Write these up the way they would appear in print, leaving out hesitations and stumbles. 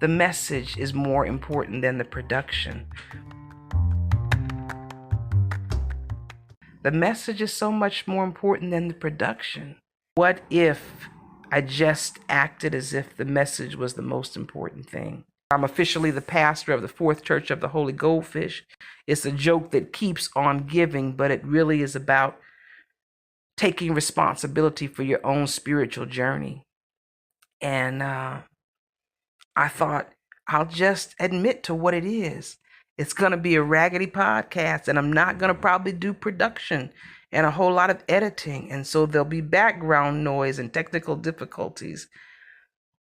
the message is more important than the production. The message is so much more important than the production. What if I just acted as if the message was the most important thing? I'm officially the pastor of the Fourth Church of the Holy Goldfish. It's a joke that keeps on giving, but it really is about taking responsibility for your own spiritual journey. And I thought, I'll just admit to what it is. It's going to be a raggedy podcast, and I'm not going to probably do production and a whole lot of editing. And so there'll be background noise and technical difficulties.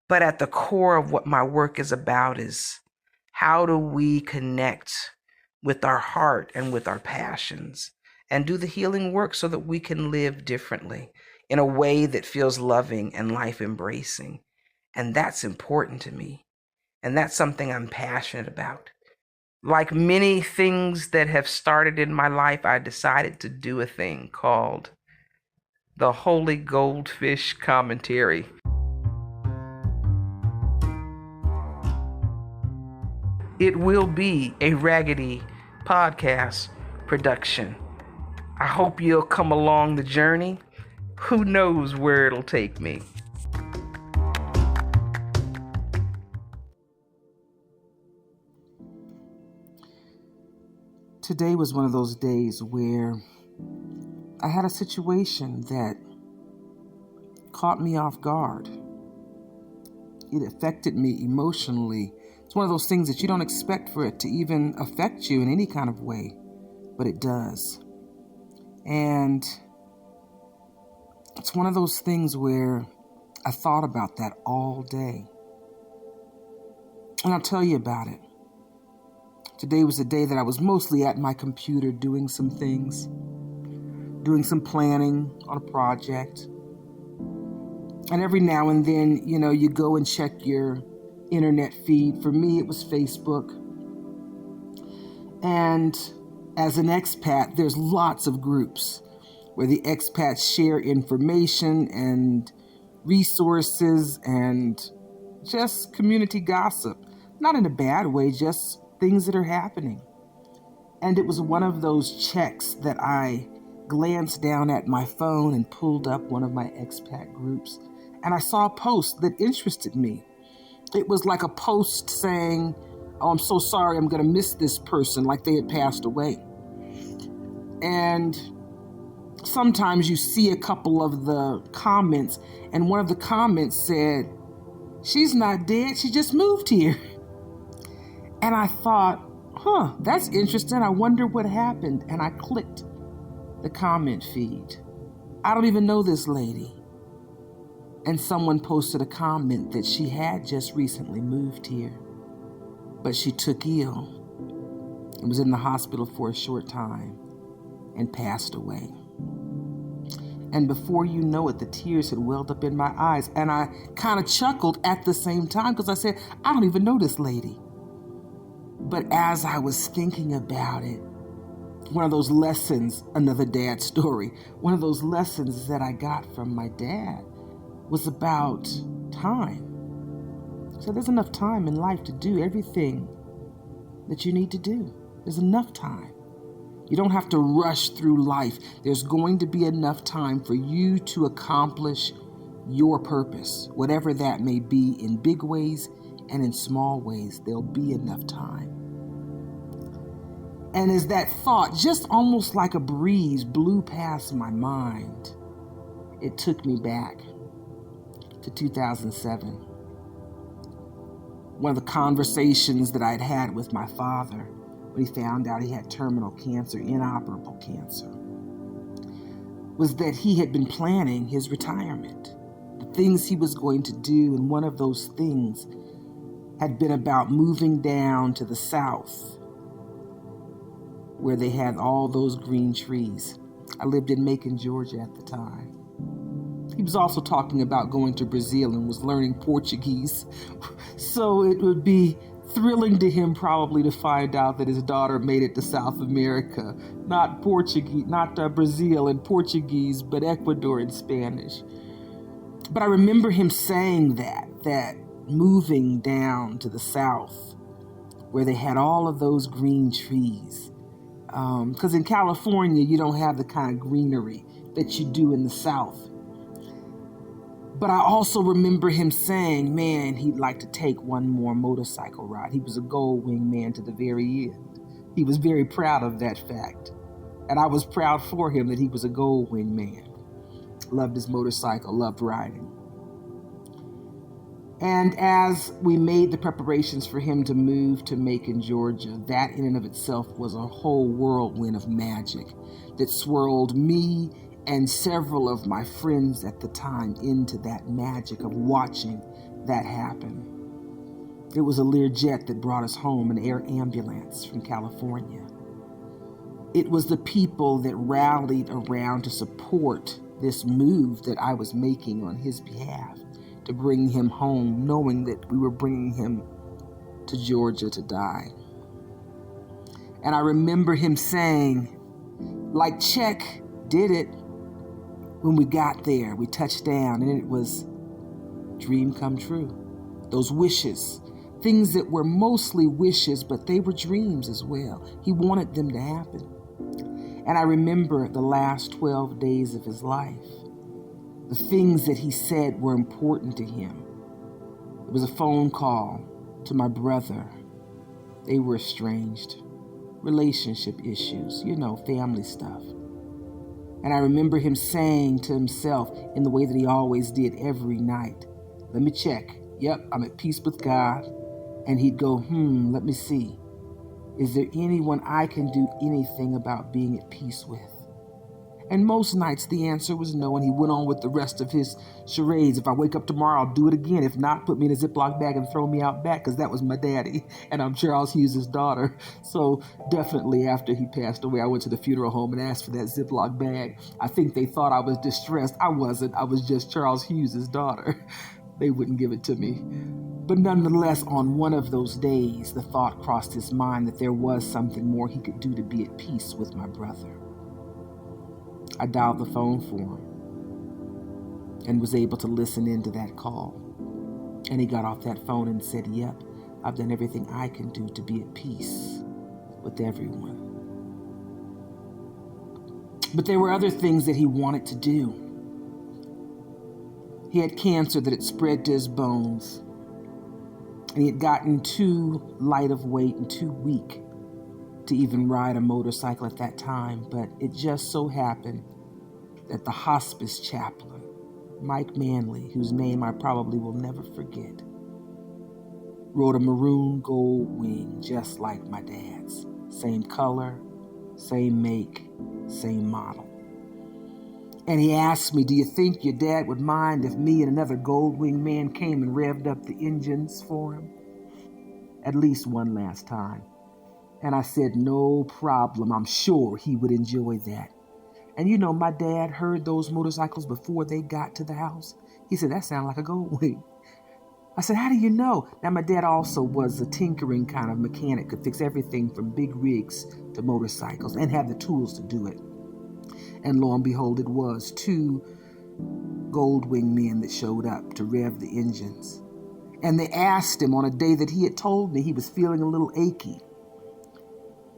But at the core of what my work is about is how do we connect with our heart and with our passions and do the healing work so that we can live differently in a way that feels loving and life embracing. And that's important to me. And that's something I'm passionate about. Like many things that have started in my life, I decided to do a thing called the Holy Goldfish Commentary. It will be a Raggedy Podcast Production. I hope you'll come along the journey. Who knows where it'll take me? Today was one of those days where I had a situation that caught me off guard. It affected me emotionally. It's one of those things that you don't expect for it to even affect you in any kind of way, but it does. And it's one of those things where I thought about that all day. And I'll tell you about it. Today was a day that I was mostly at my computer doing some things, doing some planning on a project. And every now and then, you go and check your internet feed. For me, it was Facebook. And as an expat, there's lots of groups where the expats share information and resources and just community gossip. Not in a bad way, just things that are happening. And it was one of those checks that I glanced down at my phone and pulled up one of my expat groups. And I saw a post that interested me. It was like a post saying, "Oh, I'm so sorry, I'm going to miss this person," like they had passed away. And sometimes you see a couple of the comments, and one of the comments said, "She's not dead, she just moved here." And I thought, that's interesting. I wonder what happened. And I clicked the comment feed. I don't even know this lady. And someone posted a comment that she had just recently moved here, but she took ill and was in the hospital for a short time and passed away. And before you know it, the tears had welled up in my eyes. And I kind of chuckled at the same time because I said, I don't even know this lady. But as I was thinking about it, one of those lessons, another dad story, one of those lessons that I got from my dad was about time. So there's enough time in life to do everything that you need to do. There's enough time. You don't have to rush through life. There's going to be enough time for you to accomplish your purpose, whatever that may be, in big ways and in small ways. There'll be enough time. And as that thought, just almost like a breeze, blew past my mind, it took me back to 2007. One of the conversations that I'd had with my father when he found out he had terminal cancer, inoperable cancer, was that he had been planning his retirement, the things he was going to do, and one of those things had been about moving down to the south where they had all those green trees. I lived in Macon, Georgia at the time. He was also talking about going to Brazil and was learning Portuguese. So it would be thrilling to him probably to find out that his daughter made it to South America. Not Portuguese, not Brazil in Portuguese, but Ecuador in Spanish. But I remember him saying that moving down to the south where they had all of those green trees. Because in California, you don't have the kind of greenery that you do in the South. But I also remember him saying, man, he'd like to take one more motorcycle ride. He was a gold wing man to the very end. He was very proud of that fact. And I was proud for him that he was a gold wing man. Loved his motorcycle, loved riding. And as we made the preparations for him to move to Macon, Georgia, that in and of itself was a whole whirlwind of magic that swirled me and several of my friends at the time into that magic of watching that happen. It was a Learjet that brought us home, an air ambulance from California. It was the people that rallied around to support this move that I was making on his behalf, to bring him home, knowing that we were bringing him to Georgia to die. And I remember him saying, like check did it. When we got there, we touched down, and it was dream come true. Those wishes, things that were mostly wishes, but they were dreams as well. He wanted them to happen. And I remember the last 12 days of his life. The things that he said were important to him. It was a phone call to my brother. They were estranged. Relationship issues, family stuff. And I remember him saying to himself in the way that he always did every night, let me check. Yep, I'm at peace with God. And he'd go, let me see. Is there anyone I can do anything about being at peace with? And most nights the answer was no, and he went on with the rest of his charades. If I wake up tomorrow, I'll do it again. If not, put me in a Ziploc bag and throw me out back, because that was my daddy, and I'm Charles Hughes' daughter. So definitely after he passed away, I went to the funeral home and asked for that Ziploc bag. I think they thought I was distressed. I wasn't. I was just Charles Hughes' daughter. They wouldn't give it to me. But nonetheless, on one of those days, the thought crossed his mind that there was something more he could do to be at peace with my brother. I dialed the phone for him and was able to listen into that call. And he got off that phone and said, yep, I've done everything I can do to be at peace with everyone. But there were other things that he wanted to do. He had cancer that had spread to his bones. And he had gotten too light of weight and too weak to even ride a motorcycle at that time, but it just so happened that the hospice chaplain, Mike Manley, whose name I probably will never forget, rode a maroon gold wing just like my dad's. Same color, same make, same model. And he asked me, do you think your dad would mind if me and another gold wing man came and revved up the engines for him? At least one last time. And I said, no problem. I'm sure he would enjoy that. And my dad heard those motorcycles before they got to the house. He said, that sounds like a gold wing. I said, how do you know? Now, my dad also was a tinkering kind of mechanic, could fix everything from big rigs to motorcycles and had the tools to do it. And lo and behold, it was 2 gold wing men that showed up to rev the engines. And they asked him on a day that he had told me he was feeling a little achy.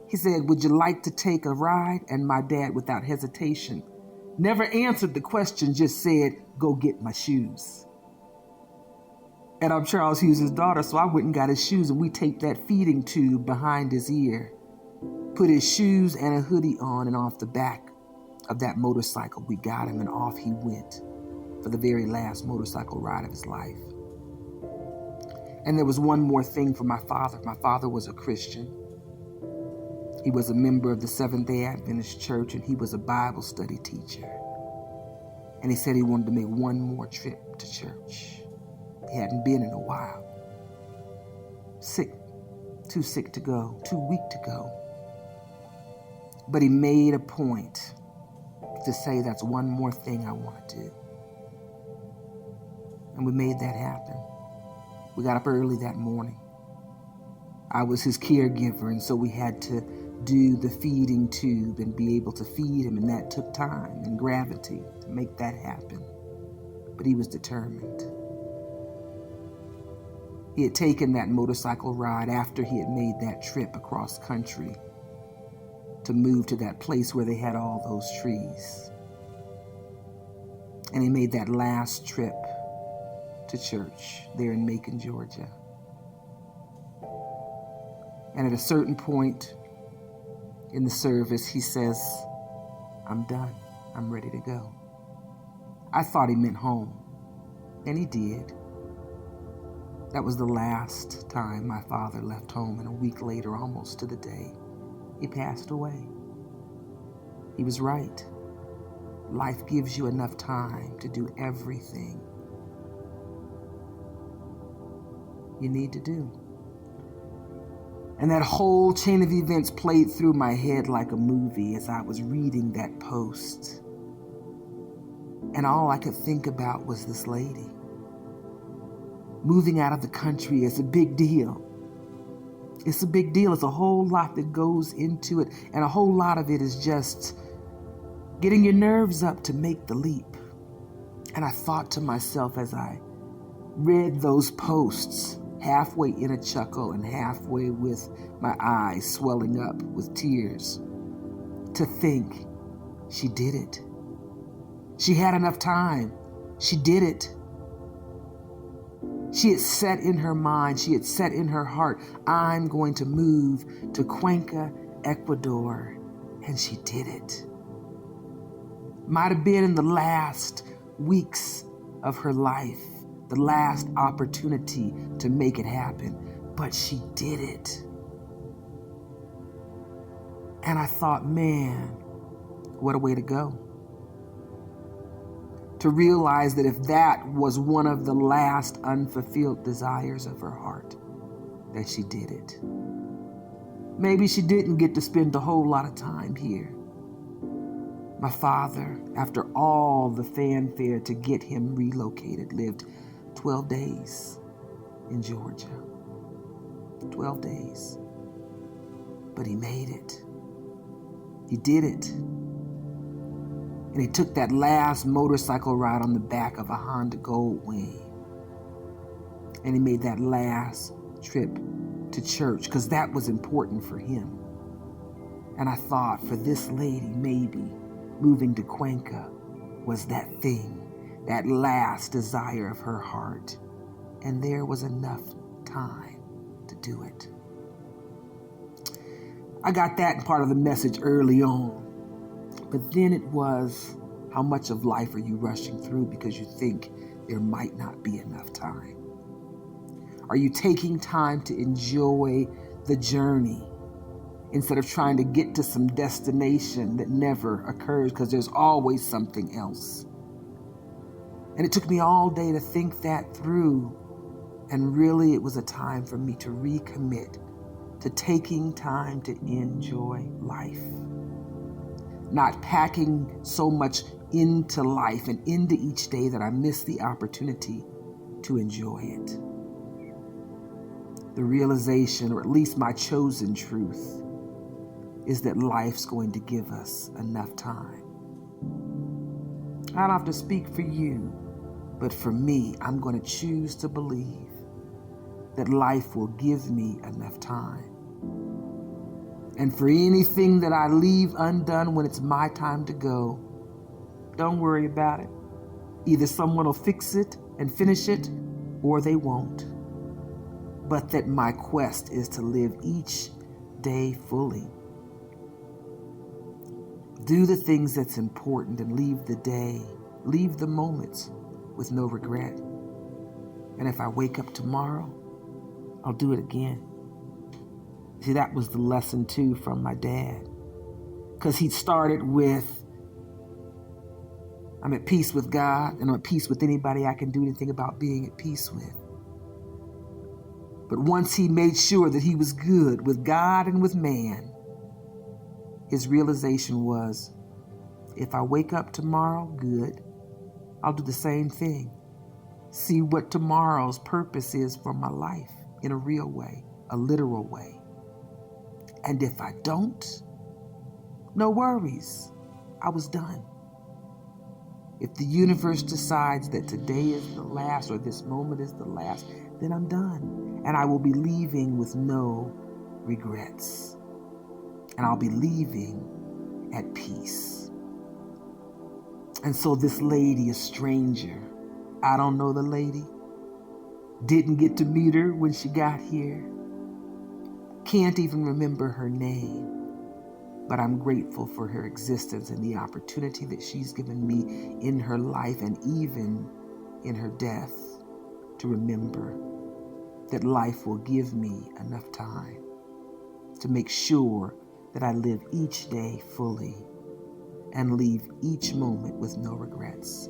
He said, would you like to take a ride? And my dad, without hesitation, never answered the question, just said, go get my shoes. And I'm Charles Hughes' daughter, so I went and got his shoes, and we taped that feeding tube behind his ear, put his shoes and a hoodie on, and off the back of that motorcycle, we got him, and off he went for the very last motorcycle ride of his life. And there was one more thing for my father. My father was a Christian. He was a member of the Seventh-day Adventist Church, and he was a Bible study teacher. And he said he wanted to make one more trip to church. He hadn't been in a while. Sick, too sick to go, too weak to go. But he made a point to say, that's one more thing I want to do. And we made that happen. We got up early that morning. I was his caregiver, and so we had to do the feeding tube and be able to feed him, and that took time and gravity to make that happen. But he was determined. He had taken that motorcycle ride after he had made that trip across country to move to that place where they had all those trees. And he made that last trip to church there in Macon, Georgia. And at a certain point in the service, he says, "I'm done. I'm ready to go." I thought he meant home, and he did. That was the last time my father left home, and a week later, almost to the day, he passed away. He was right. Life gives you enough time to do everything you need to do. And that whole chain of events played through my head like a movie as I was reading that post. And all I could think about was this lady. Moving out of the country is a big deal. It's a big deal. It's a whole lot that goes into it. And a whole lot of it is just getting your nerves up to make the leap. And I thought to myself as I read those posts, halfway in a chuckle and halfway with my eyes swelling up with tears, to think, she did it. She had enough time. She did it. She had set in her mind, she had set in her heart, I'm going to move to Cuenca, Ecuador. And she did it. Might have been in the last weeks of her life, the last opportunity to make it happen, but she did it. And I thought, man, what a way to go. To realize that if that was one of the last unfulfilled desires of her heart, that she did it. Maybe she didn't get to spend a whole lot of time here. My father, after all the fanfare to get him relocated, lived 12 days in Georgia. 12 days. But he made it. He did it. And he took that last motorcycle ride on the back of a Honda Goldwing. And he made that last trip to church because that was important for him. And I thought, for this lady, maybe moving to Cuenca was that thing, that last desire of her heart. And there was enough time to do it. I got that part of the message early on. But then it was, how much of life are you rushing through because you think there might not be enough time? Are you taking time to enjoy the journey instead of trying to get to some destination that never occurs because there's always something else? And it took me all day to think that through. And really, it was a time for me to recommit to taking time to enjoy life. Not packing so much into life and into each day that I miss the opportunity to enjoy it. The realization, or at least my chosen truth, is that life's going to give us enough time. I don't have to speak for you, but for me, I'm going to choose to believe that life will give me enough time. And for anything that I leave undone when it's my time to go, don't worry about it. Either someone will fix it and finish it, or they won't. But that my quest is to live each day fully. Do the things that's important and leave the moments with no regret. And if I wake up tomorrow, I'll do it again. See, that was the lesson too from my dad. Because he started with, I'm at peace with God and I'm at peace with anybody I can do anything about being at peace with. But once he made sure that he was good with God and with man, his realization was, if I wake up tomorrow, good, I'll do the same thing. See what tomorrow's purpose is for my life in a real way, a literal way. And if I don't, no worries, I was done. If the universe decides that today is the last or this moment is the last, then I'm done. and I will be leaving with no regrets. And I'll be leaving at peace. And so this lady, a stranger, I don't know the lady, didn't get to meet her when she got here, can't even remember her name, but I'm grateful for her existence and the opportunity that she's given me in her life and even in her death to remember that life will give me enough time to make sure that I live each day fully and leave each moment with no regrets.